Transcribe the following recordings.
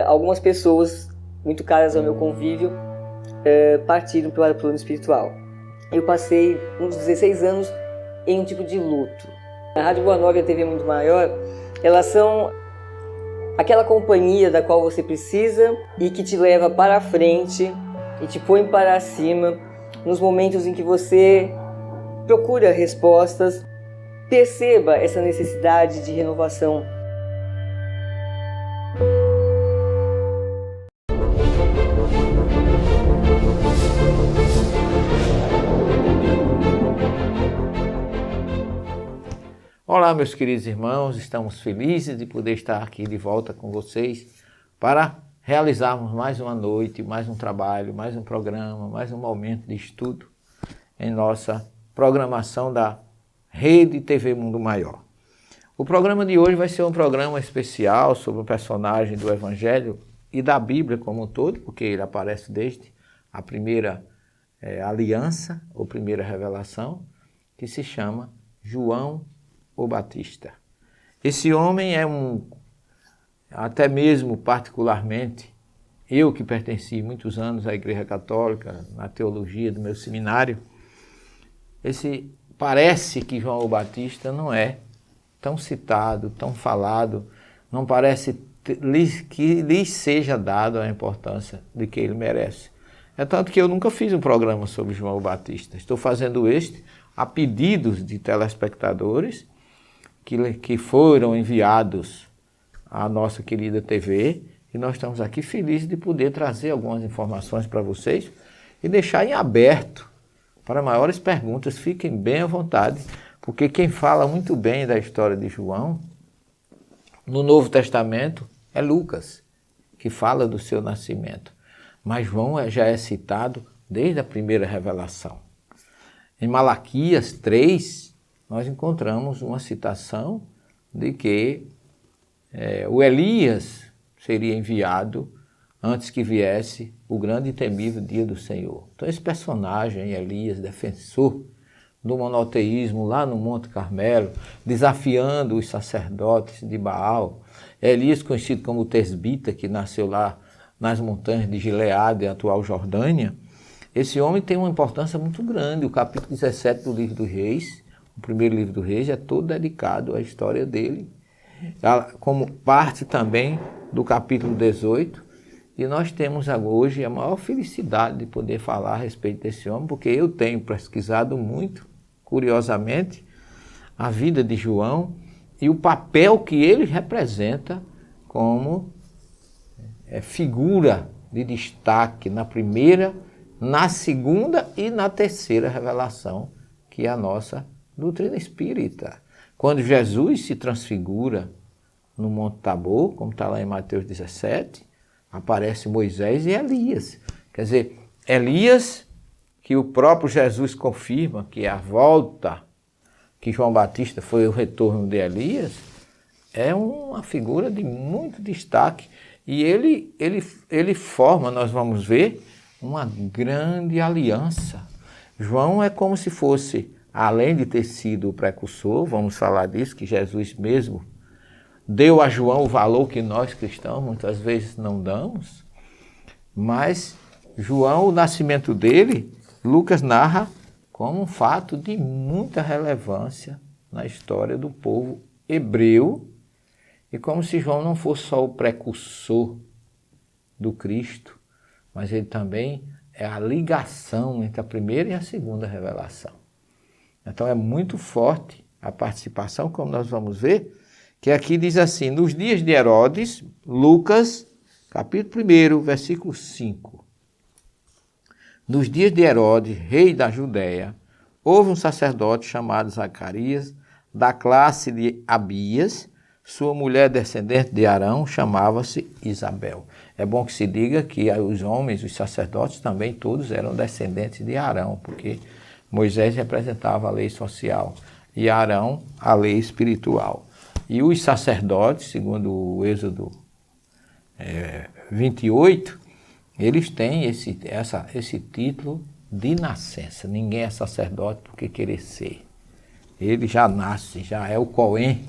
algumas pessoas muito caras ao meu convívio partiram para o plano espiritual. Eu passei uns 16 anos em um tipo de luto. A Rádio Boa Nova e a TV Muito Maior, elas são aquela companhia da qual você precisa e que te leva para frente e te põe para cima nos momentos em que você procura respostas. Perceba essa necessidade de renovação. Olá, meus queridos irmãos, estamos felizes de poder estar aqui de volta com vocês para realizarmos mais uma noite, mais um trabalho, mais um programa, mais um momento de estudo em nossa programação da Rede TV Mundo Maior. O programa de hoje vai ser um programa especial sobre o personagem do Evangelho e da Bíblia como um todo, porque ele aparece desde a primeira aliança, ou primeira revelação, que se chama João o Batista. Esse homem é até mesmo particularmente, eu que pertenci muitos anos à Igreja Católica, na teologia do meu seminário, parece que João o Batista não é tão citado, tão falado, não parece que lhe seja dado a importância de que ele merece. É tanto que eu nunca fiz um programa sobre João o Batista. Estou fazendo este a pedidos de telespectadores que foram enviados à nossa querida TV, e nós estamos aqui felizes de poder trazer algumas informações para vocês e deixar em aberto para maiores perguntas. Fiquem bem à vontade, porque quem fala muito bem da história de João no Novo Testamento é Lucas, que fala do seu nascimento. Mas João já é citado desde a primeira revelação. Em Malaquias 3, nós encontramos uma citação de que o Elias seria enviado antes que viesse o grande e temível dia do Senhor. Então esse personagem, Elias, defensor do monoteísmo lá no Monte Carmelo, desafiando os sacerdotes de Baal, Elias conhecido como Tesbita, que nasceu lá nas montanhas de Gileade, atual Jordânia, esse homem tem uma importância muito grande. O capítulo 17 do livro dos Reis, o primeiro livro do Reis, é todo dedicado à história dele, como parte também do capítulo 18, e nós temos hoje a maior felicidade de poder falar a respeito desse homem, porque eu tenho pesquisado muito, curiosamente, a vida de João e o papel que ele representa como figura de destaque na primeira, na segunda e na terceira revelação, que é a nossa doutrina espírita. Quando Jesus se transfigura no Monte Tabor, como está lá em Mateus 17, aparece Moisés e Elias. Quer dizer, Elias, que o próprio Jesus confirma que a volta, que João Batista foi o retorno de Elias, é uma figura de muito destaque. E ele forma, nós vamos ver, uma grande aliança. João é como se fosse, além de ter sido o precursor, vamos falar disso, que Jesus mesmo deu a João o valor que nós cristãos muitas vezes não damos, mas João, o nascimento dele, Lucas narra como um fato de muita relevância na história do povo hebreu, e como se João não fosse só o precursor do Cristo, mas ele também é a ligação entre a primeira e a segunda revelação. Então é muito forte a participação, como nós vamos ver, que aqui diz assim: nos dias de Herodes, Lucas, capítulo 1, versículo 5. Nos dias de Herodes, rei da Judéia, houve um sacerdote chamado Zacarias, da classe de Abias. Sua mulher descendente de Arão chamava-se Isabel. É bom que se diga que os homens, os sacerdotes também todos eram descendentes de Arão, porque Moisés representava a lei social e Arão a lei espiritual. E os sacerdotes, segundo o Êxodo 28, eles têm esse título de nascença. Ninguém é sacerdote porque querer ser. Ele já nasce, já é o Cohen,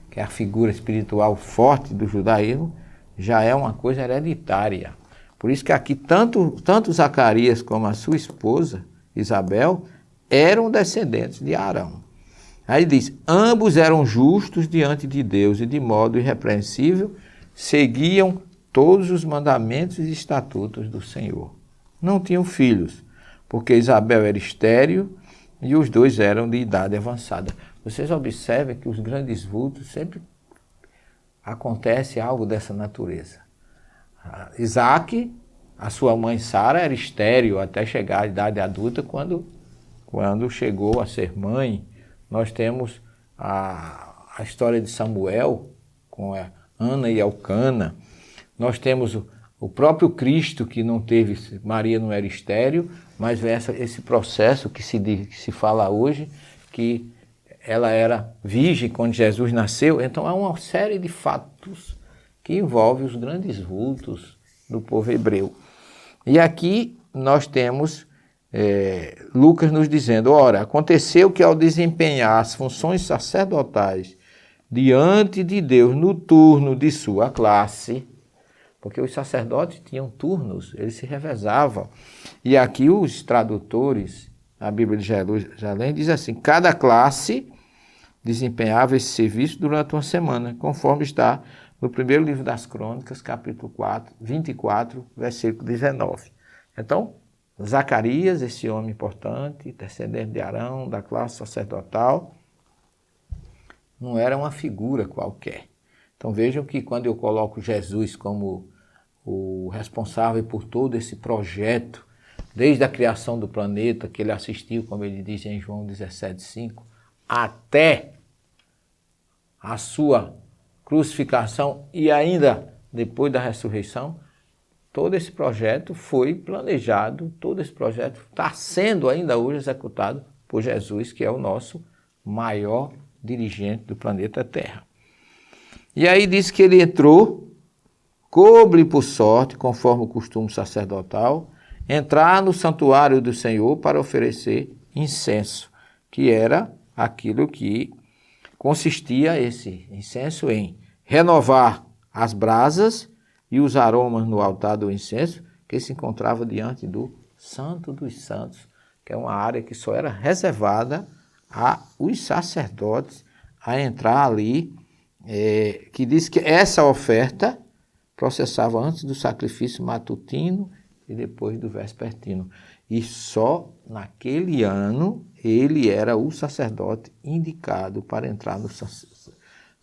que é a figura espiritual forte do judaísmo, já é uma coisa hereditária. Por isso que aqui tanto Zacarias como a sua esposa, Isabel, eram descendentes de Arão. Aí diz, ambos eram justos diante de Deus e de modo irrepreensível seguiam todos os mandamentos e estatutos do Senhor. Não tinham filhos, porque Isabel era estéril e os dois eram de idade avançada. Vocês observem que os grandes vultos sempre acontece algo dessa natureza. Isaac, a sua mãe Sara, era estéril até chegar à idade adulta, quando chegou a ser mãe. Nós temos a história de Samuel, com a Ana e Elcana. Nós temos o próprio Cristo, que não teve, Maria não era estéril, mas esse processo que se fala hoje, que ela era virgem quando Jesus nasceu. Então há uma série de fatos que envolvem os grandes vultos do povo hebreu. E aqui nós temos Lucas nos dizendo, ora, aconteceu que ao desempenhar as funções sacerdotais diante de Deus no turno de sua classe, porque os sacerdotes tinham turnos, eles se revezavam. E aqui os tradutores, a Bíblia de Jerusalém, diz assim, cada classe desempenhava esse serviço durante uma semana, conforme está no primeiro livro das Crônicas, capítulo 24, versículo 19. Então, Zacarias, esse homem importante, descendente de Arão, da classe sacerdotal, não era uma figura qualquer. Então vejam que quando eu coloco Jesus como o responsável por todo esse projeto, desde a criação do planeta, que ele assistiu, como ele diz em João 17,5, até a sua crucificação e ainda depois da ressurreição, todo esse projeto foi planejado, todo esse projeto está sendo ainda hoje executado por Jesus, que é o nosso maior dirigente do planeta Terra. E aí diz que ele entrou, coube por sorte, conforme o costume sacerdotal, entrar no santuário do Senhor para oferecer incenso, que era aquilo que consistia esse incenso em renovar as brasas e os aromas no altar do incenso, que se encontrava diante do Santo dos Santos, que é uma área que só era reservada aos sacerdotes a entrar ali, que diz que essa oferta processava antes do sacrifício matutino e depois do vespertino. E só naquele ano ele era o sacerdote indicado para entrar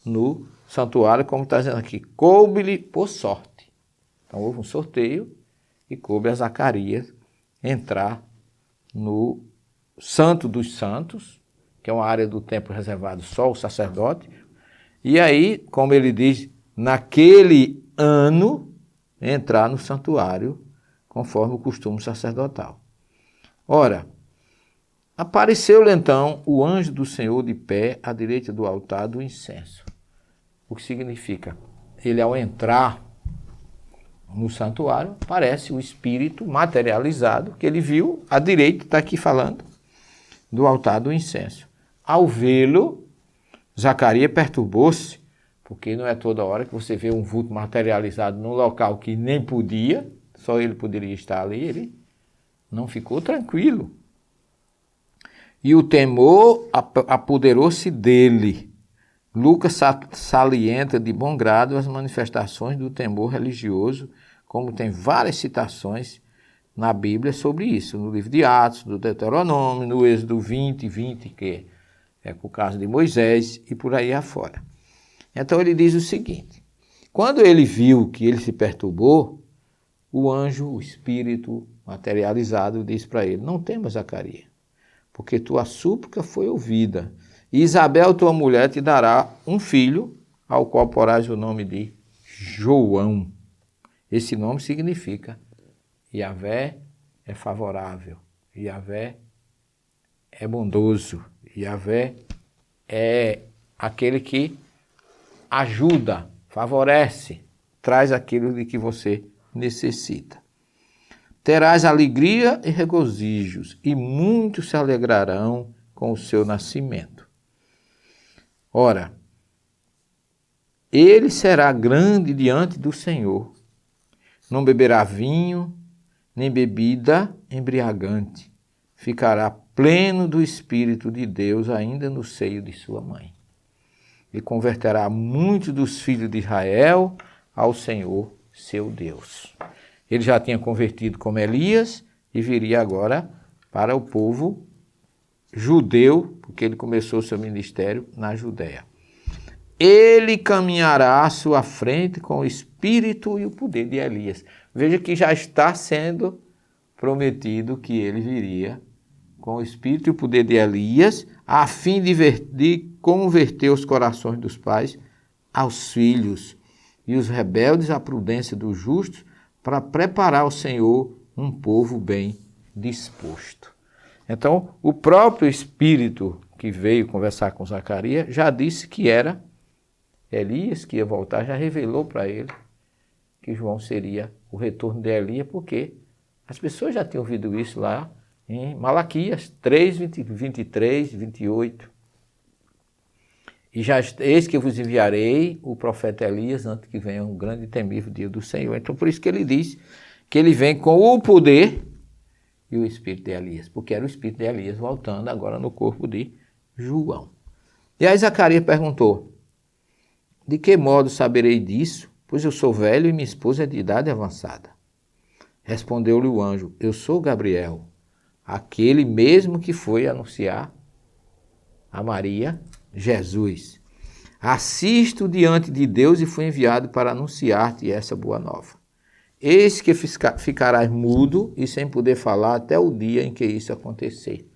no santuário, como está dizendo aqui, coube-lhe por sorte. Então houve um sorteio e coube a Zacarias entrar no Santo dos Santos, que é uma área do templo reservado só ao sacerdote. E aí, como ele diz, naquele ano, entrar no santuário, conforme o costume sacerdotal. Ora, apareceu-lhe então o anjo do Senhor de pé à direita do altar do incenso. O que significa? Ele, ao entrar no santuário, aparece o Espírito materializado, que ele viu à direita, está aqui falando, do altar do incenso. Ao vê-lo, Zacarias perturbou-se, porque não é toda hora que você vê um vulto materializado num local que nem podia, só ele poderia estar ali, ele não ficou tranquilo. E o temor apoderou-se dele. Lucas salienta de bom grado as manifestações do temor religioso, como tem várias citações na Bíblia sobre isso, no livro de Atos, do Deuteronômio, no Êxodo 20, que é o caso de Moisés e por aí afora. Então ele diz o seguinte, quando ele viu que ele se perturbou, o anjo, o Espírito materializado, disse para ele, não temas, Zacarias, porque tua súplica foi ouvida, e Isabel, tua mulher, te dará um filho, ao qual porás o nome de João. Esse nome significa Yahvé é favorável, Yahvé é bondoso, Yahvé é aquele que ajuda, favorece, traz aquilo de que você necessita. Terás alegria e regozijos, e muitos se alegrarão com o seu nascimento. Ora, ele será grande diante do Senhor. Não beberá vinho, nem bebida embriagante. Ficará pleno do Espírito de Deus ainda no seio de sua mãe. E converterá muitos dos filhos de Israel ao Senhor, seu Deus. Ele já tinha convertido como Elias e viria agora para o povo judeu, porque ele começou seu ministério na Judéia. Ele caminhará à sua frente com o espírito e o poder de Elias. Veja que já está sendo prometido que ele viria com o espírito e o poder de Elias, a fim de converter os corações dos pais aos filhos e os rebeldes à prudência dos justos, para preparar ao Senhor um povo bem disposto. Então, o próprio Espírito que veio conversar com Zacarias já disse que era Elias que ia voltar, já revelou para ele que João seria o retorno de Elias, porque as pessoas já tinham ouvido isso lá em Malaquias 3, 23, 28. E já eis que eu vos enviarei o profeta Elias antes que venha um grande e temível dia do Senhor. Então, por isso que ele diz que ele vem com o poder e o espírito de Elias, porque era o espírito de Elias voltando agora no corpo de João. E aí Zacarias perguntou: de que modo saberei disso? Pois eu sou velho e minha esposa é de idade avançada. Respondeu-lhe o anjo: eu sou Gabriel, aquele mesmo que foi anunciar a Maria Jesus. Assisto diante de Deus e fui enviado para anunciar-te essa boa nova. Eis que ficarás mudo e sem poder falar até o dia em que isso acontecer.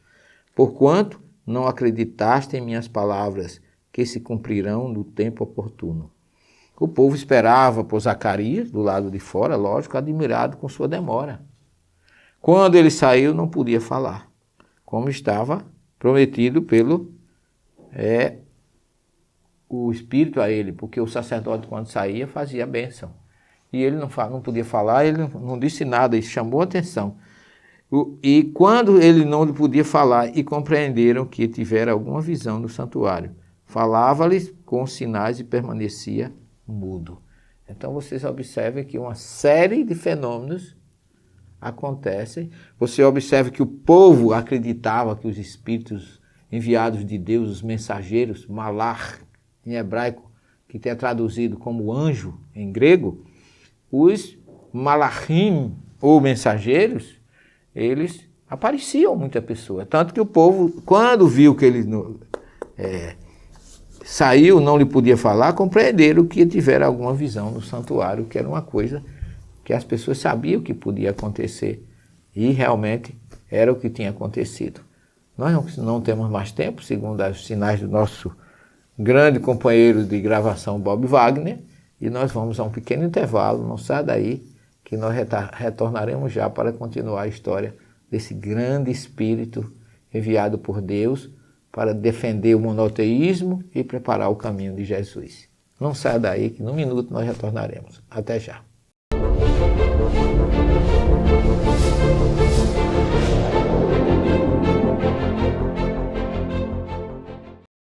Porquanto não acreditaste em minhas palavras, que se cumprirão no tempo oportuno. O povo esperava por Zacarias, do lado de fora, lógico, admirado com sua demora. Quando ele saiu, não podia falar, como estava prometido pelo o Espírito a ele, porque o sacerdote, quando saía, fazia a bênção. E ele não podia falar, ele não disse nada, isso chamou a atenção. E quando ele não podia falar e compreenderam que tivera alguma visão no santuário, falava-lhes com sinais e permanecia mudo. Então vocês observem que uma série de fenômenos acontecem. Você observa que o povo acreditava que os espíritos enviados de Deus, os mensageiros, malach, em hebraico, que tem traduzido como anjo em grego, os malachim, ou mensageiros, eles apareciam muita pessoa. Tanto que o povo, quando viu que ele saiu, não lhe podia falar, compreenderam que tivera alguma visão no santuário, que era uma coisa que as pessoas sabiam que podia acontecer. E realmente era o que tinha acontecido. Nós não temos mais tempo, segundo os sinais do nosso grande companheiro de gravação, Bob Wagner, e nós vamos a um pequeno intervalo, não sai daí, que nós retornaremos já para continuar a história desse grande espírito enviado por Deus para defender o monoteísmo e preparar o caminho de Jesus. Não saia daí, que num minuto nós retornaremos. Até já.